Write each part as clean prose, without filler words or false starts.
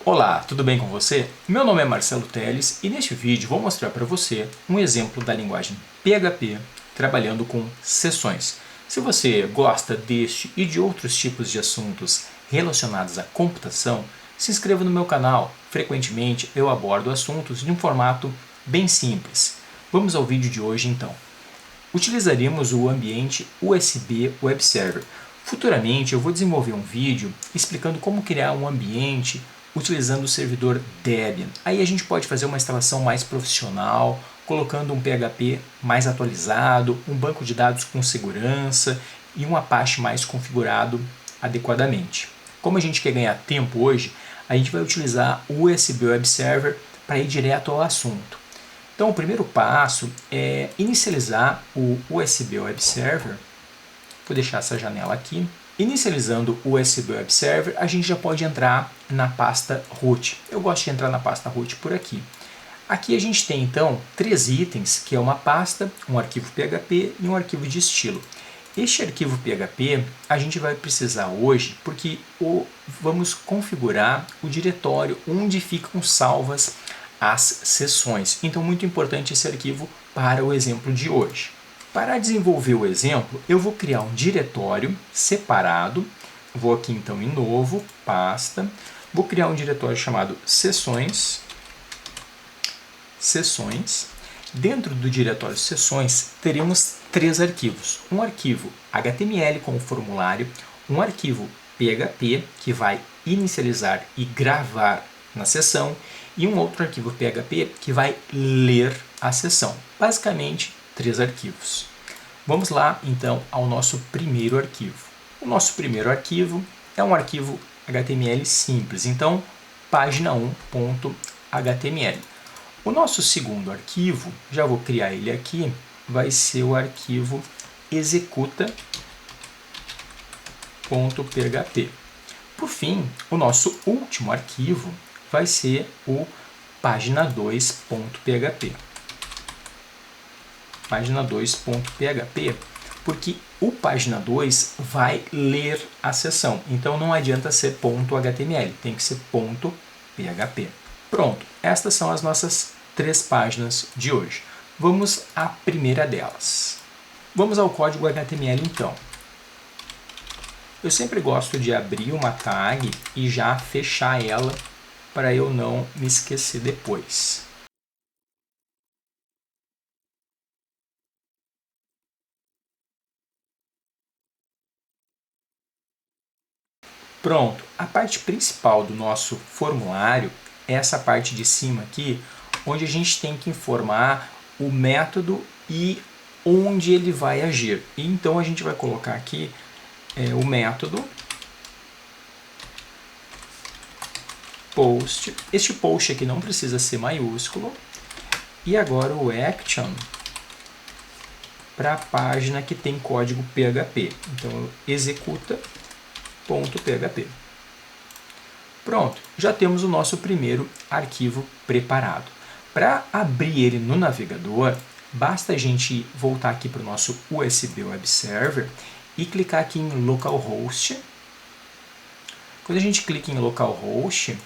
Olá, tudo bem com você? Meu nome é Marcelo Teles e neste vídeo vou mostrar para você um exemplo da linguagem PHP trabalhando com sessões. Se você gosta deste e de outros tipos de assuntos relacionados à computação, se inscreva no meu canal. Frequentemente eu abordo assuntos de um formato bem simples. Vamos ao vídeo de hoje então. Utilizaríamos o ambiente USB Web Server. Futuramente eu vou desenvolver um vídeo explicando como criar um ambiente utilizando o servidor Debian. Aí a gente pode fazer uma instalação mais profissional, colocando um PHP mais atualizado, um banco de dados com segurança e um Apache mais configurado adequadamente. Como a gente quer ganhar tempo hoje, a gente vai utilizar o USB Web Server para ir direto ao assunto. Então o primeiro passo é inicializar o USB Web Server. Vou deixar essa janela aqui. Inicializando o USB Web Server, a gente já pode entrar na pasta root. Eu gosto de entrar na pasta root por aqui. Aqui a gente tem então 3 itens, que é uma pasta, um arquivo PHP e um arquivo de estilo. Este arquivo PHP a gente vai precisar hoje porque vamos configurar o diretório onde ficam salvas as sessões. Então muito importante esse arquivo para o exemplo de hoje. Para desenvolver o exemplo, eu vou criar um diretório separado. Vou aqui então em novo, pasta. Vou criar um diretório chamado sessões. Sessões. Dentro do diretório sessões, teremos 3 arquivos. Um arquivo HTML com o formulário, um arquivo PHP, que vai inicializar e gravar na sessão, e um outro arquivo PHP que vai ler a sessão. Basicamente, 3 arquivos. Vamos lá, então, ao nosso primeiro arquivo. O nosso primeiro arquivo é um arquivo HTML simples, então, página1.html. O nosso segundo arquivo, já vou criar ele aqui, vai ser o arquivo executa.php. Por fim, o nosso último arquivo vai ser o página2.php. Página2.php, porque o página 2 vai ler a sessão. Então não adianta ser .html, tem que ser .php. Pronto, estas são as nossas 3 páginas de hoje. Vamos à primeira delas. Vamos ao código HTML então. Eu sempre gosto de abrir uma tag e já fechar ela para eu não me esquecer depois. Pronto, a parte principal do nosso formulário é essa parte de cima aqui, onde a gente tem que informar o método e onde ele vai agir. Então a gente vai colocar aqui o método post. Este post aqui não precisa ser maiúsculo. E agora o action para a página que tem código PHP. Então executa.php. Pronto, já temos o nosso primeiro arquivo preparado. Para abrir ele no navegador, basta a gente voltar aqui para o nosso USB Web Server e clicar aqui em localhost. Quando a gente clica em localhost,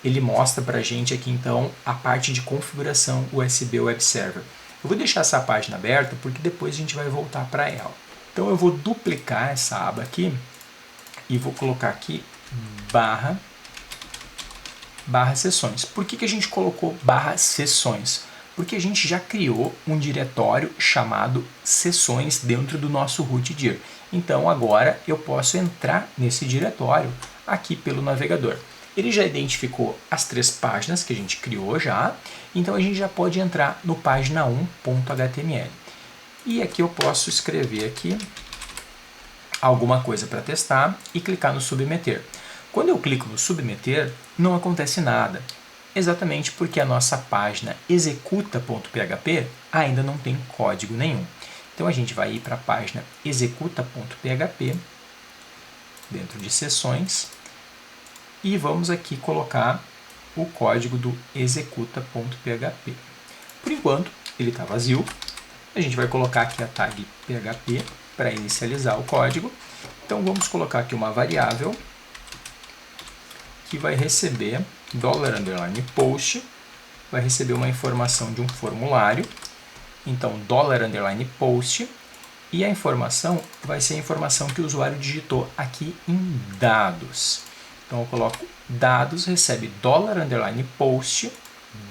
ele mostra para a gente aqui então a parte de configuração USB Web Server. Eu vou deixar essa página aberta porque depois a gente vai voltar para ela. Então eu vou duplicar essa aba aqui e vou colocar aqui barra sessões. Por que a gente colocou barra sessões? Porque a gente já criou um diretório chamado sessões dentro do nosso rootdir. Então agora eu posso entrar nesse diretório aqui pelo navegador. Ele já identificou as 3 páginas que a gente criou já, então a gente já pode entrar no página1.html. E aqui eu posso escrever aqui alguma coisa para testar e clicar no submeter. Quando eu clico no submeter, não acontece nada, exatamente porque a nossa página executa.php ainda não tem código nenhum. Então a gente vai ir para a página executa.php, dentro de sessões, e vamos aqui colocar o código do executa.php. Por enquanto, ele está vazio. A gente vai colocar aqui a tag php para inicializar o código. Então vamos colocar aqui uma variável, que vai receber $_post, vai receber uma informação de um formulário. Então, $_post, e a informação vai ser a informação que o usuário digitou aqui em dados. Então, eu coloco dados, recebe $_post,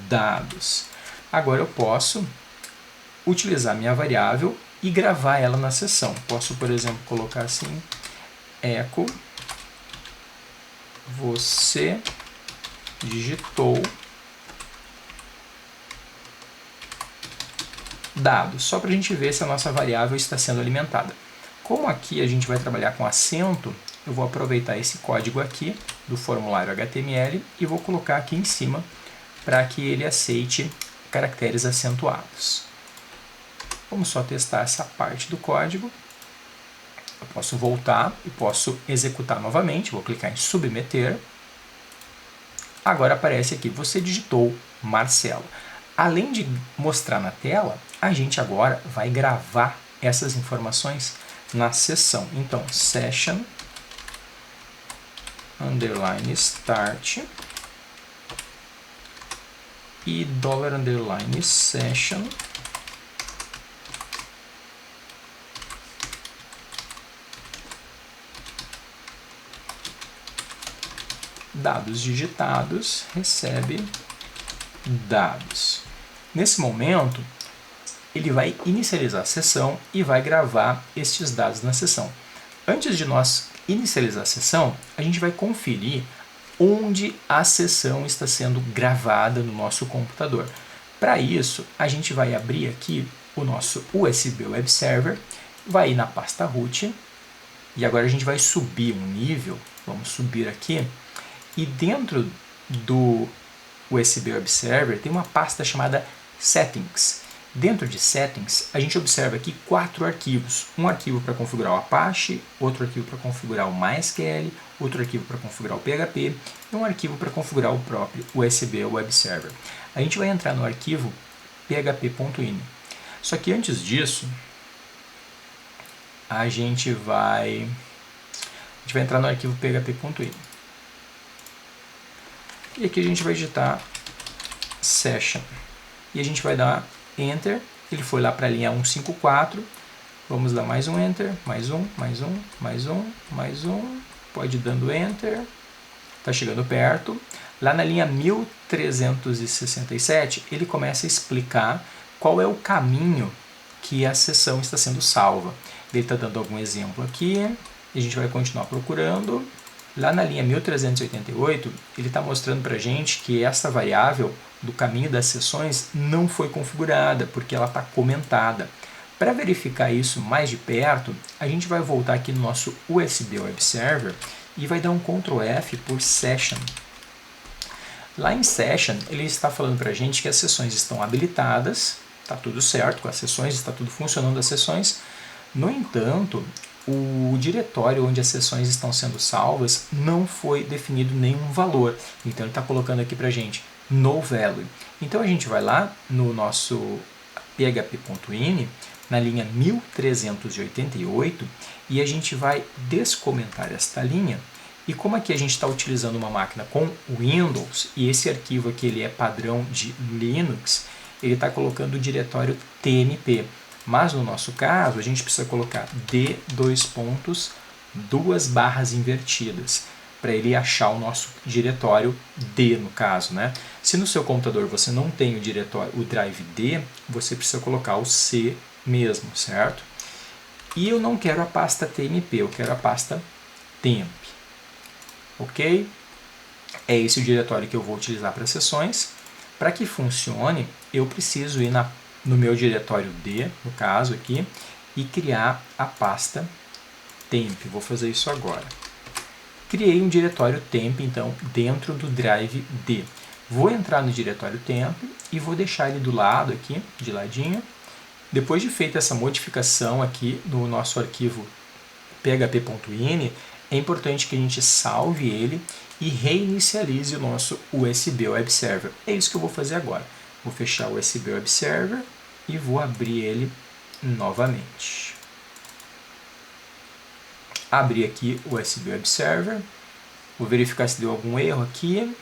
dados. Agora eu posso utilizar minha variável e gravar ela na sessão. Posso, por exemplo, colocar assim, echo, você digitou dados, só para a gente ver se a nossa variável está sendo alimentada. Como aqui a gente vai trabalhar com acento, eu vou aproveitar esse código aqui do formulário HTML e vou colocar aqui em cima para que ele aceite caracteres acentuados. Vamos só testar essa parte do código. Eu posso voltar e posso executar novamente. Vou clicar em submeter. Agora aparece aqui, você digitou Marcelo. Além de mostrar na tela, a gente agora vai gravar essas informações na sessão. Então, session _start e $_session dados digitados, recebe dados. Nesse momento, ele vai inicializar a sessão e vai gravar estes dados na sessão. Antes de nós inicializar a sessão, a gente vai conferir onde a sessão está sendo gravada no nosso computador. Para isso, a gente vai abrir aqui o nosso USB Web Server, vai ir na pasta root, e agora a gente vai subir um nível, vamos subir aqui, e dentro do USB Web Server tem uma pasta chamada Settings. Dentro de Settings, a gente observa aqui 4 arquivos. Um arquivo para configurar o Apache, outro arquivo para configurar o MySQL, outro arquivo para configurar o PHP e um arquivo para configurar o próprio USB Web Server. A gente vai entrar no arquivo php.ini. Só que antes disso, a gente vai entrar no arquivo php.ini. E aqui a gente vai digitar session. E a gente vai dar Enter. Ele foi lá para a linha 154. Vamos dar mais um Enter. Mais um, mais um, mais um, mais um. Pode ir dando Enter. Está chegando perto. Lá na linha 1367, ele começa a explicar qual é o caminho que a sessão está sendo salva. Ele está dando algum exemplo aqui. E a gente vai continuar procurando. Lá na linha 1388, ele está mostrando para a gente que essa variável do caminho das sessões não foi configurada, porque ela está comentada. Para verificar isso mais de perto, a gente vai voltar aqui no nosso USB Web Server e vai dar um Ctrl F por Session. Lá em Session, ele está falando para a gente que as sessões estão habilitadas, está tudo certo com as sessões, está tudo funcionando as sessões. No entanto, o diretório onde as sessões estão sendo salvas não foi definido nenhum valor. Então ele está colocando aqui para a gente no value. Então a gente vai lá no nosso php.ini, na linha 1388, e a gente vai descomentar esta linha. E como aqui a gente está utilizando uma máquina com Windows, e esse arquivo aqui ele é padrão de Linux, ele está colocando o diretório tmp. Mas no nosso caso, a gente precisa colocar D, duas barras invertidas, para ele achar o nosso diretório D, no caso, né? Se no seu computador você não tem o diretório, o drive D, você precisa colocar o C mesmo, certo? E eu não quero a pasta tmp, eu quero a pasta temp. Ok? É esse o diretório que eu vou utilizar para sessões. Para que funcione, eu preciso ir no meu diretório D, no caso aqui, e criar a pasta temp. Vou fazer isso agora. Criei um diretório temp, então, dentro do drive D. Vou entrar no diretório temp e vou deixar ele do lado aqui, de ladinho. Depois de feita essa modificação aqui no nosso arquivo php.ini, é importante que a gente salve ele e reinicialize o nosso USB Web Server. É isso que eu vou fazer agora. Vou fechar o USB Web Server e vou abrir ele novamente. Abri aqui o USB Web Server Vou verificar se deu algum erro aqui.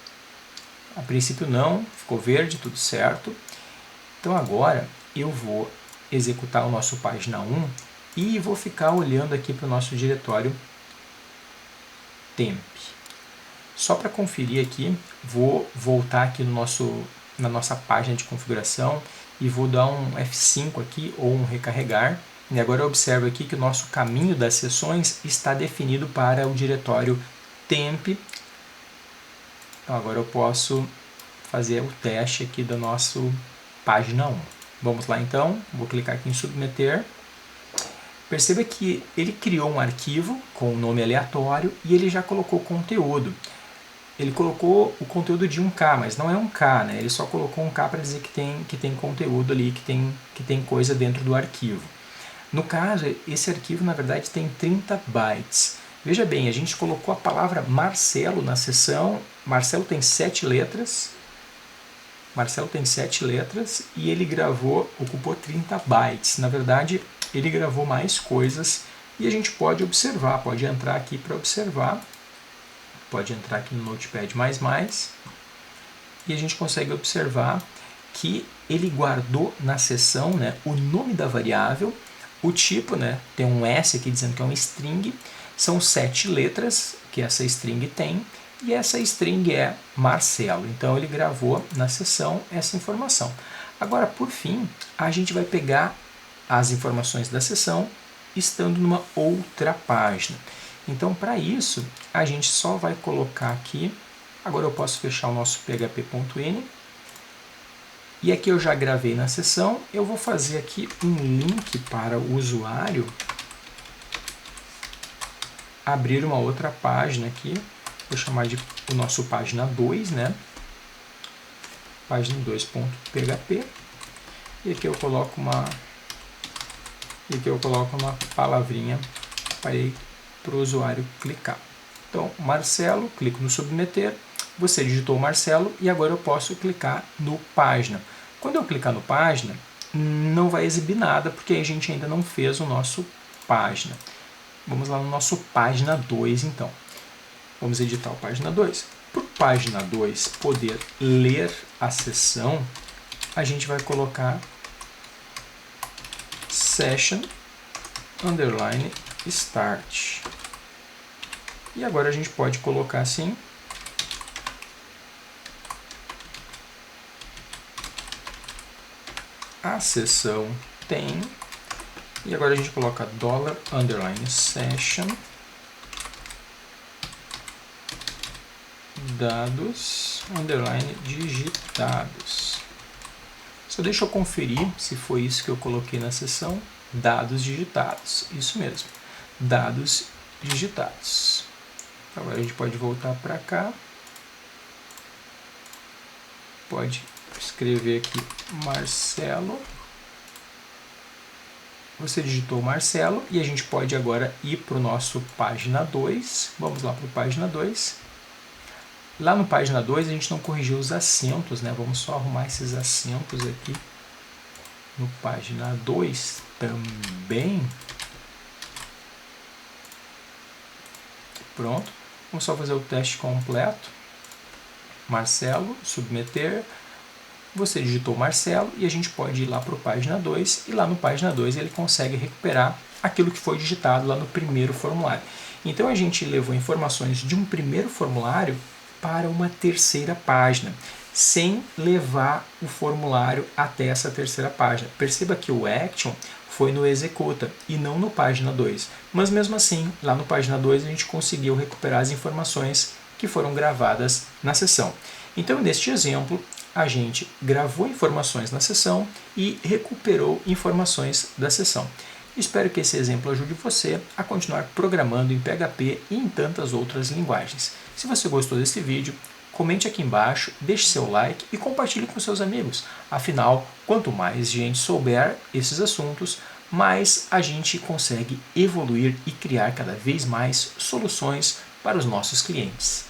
A princípio não, ficou verde, tudo certo. Então agora eu vou executar o nosso página 1 e vou ficar olhando aqui para o nosso diretório temp. Só para conferir aqui, vou voltar aqui na nossa página de configuração e vou dar um F5 aqui ou um recarregar. E agora eu observo aqui que o nosso caminho das sessões está definido para o diretório temp. Então agora eu posso fazer o teste aqui da nossa página 1. Vamos lá então, vou clicar aqui em submeter. Perceba que ele criou um arquivo com um nome aleatório e ele já colocou conteúdo. Ele colocou o conteúdo de 1K, mas não é 1K, né? Ele só colocou 1K para dizer que tem conteúdo ali, que tem coisa dentro do arquivo. No caso, esse arquivo na verdade tem 30 bytes. Veja bem, a gente colocou a palavra Marcelo na seção. Marcelo tem 7 letras. Marcelo tem 7 letras e ele ocupou 30 bytes. Na verdade, ele gravou mais coisas e a gente pode observar, pode entrar aqui para observar. Pode entrar aqui no Notepad++, e a gente consegue observar que ele guardou na seção, né, o nome da variável, o tipo, né, tem um S aqui dizendo que é um string, são 7 letras que essa string tem, e essa string é Marcelo. Então ele gravou na seção essa informação. Agora, por fim, a gente vai pegar as informações da seção estando numa outra página. Então, para isso, a gente só vai colocar aqui, agora eu posso fechar o nosso php.ini, e aqui eu já gravei na seção, eu vou fazer aqui um link para o usuário abrir uma outra página aqui, vou chamar de o nosso página 2, né? Página 2.php, e aqui eu coloco uma palavrinha para o usuário clicar. Então, Marcelo, clico no submeter, você digitou Marcelo e agora eu posso clicar no página. Quando eu clicar no página, não vai exibir nada, porque a gente ainda não fez o nosso página. Vamos lá no nosso página 2, então. Vamos editar o página 2. Para o página 2 poder ler a seção, a gente vai colocar session underline start. E agora a gente pode colocar assim, a seção tem, e agora a gente coloca $_session dados _digitados. Só deixa eu conferir se foi isso que eu coloquei na seção, dados digitados, isso mesmo, dados digitados. Agora a gente pode voltar para cá, pode escrever aqui Marcelo, você digitou Marcelo e a gente pode agora ir para o nosso página 2, vamos lá para o página 2. Lá no página 2 a gente não corrigiu os acentos, né? Vamos só arrumar esses acentos aqui no página 2 também. Pronto. Vamos só fazer o teste completo. Marcelo, submeter. Você digitou Marcelo e a gente pode ir lá para o página 2. E lá no página 2 ele consegue recuperar aquilo que foi digitado lá no primeiro formulário. Então a gente levou informações de um primeiro formulário para uma terceira página, sem levar o formulário até essa terceira página. Perceba que o action foi no executa e não no página 2. Mas mesmo assim, lá no página 2 a gente conseguiu recuperar as informações que foram gravadas na sessão. Então, neste exemplo, a gente gravou informações na sessão e recuperou informações da sessão. Espero que esse exemplo ajude você a continuar programando em PHP e em tantas outras linguagens. Se você gostou desse vídeo, comente aqui embaixo, deixe seu like e compartilhe com seus amigos. Afinal, quanto mais gente souber esses assuntos, mais a gente consegue evoluir e criar cada vez mais soluções para os nossos clientes.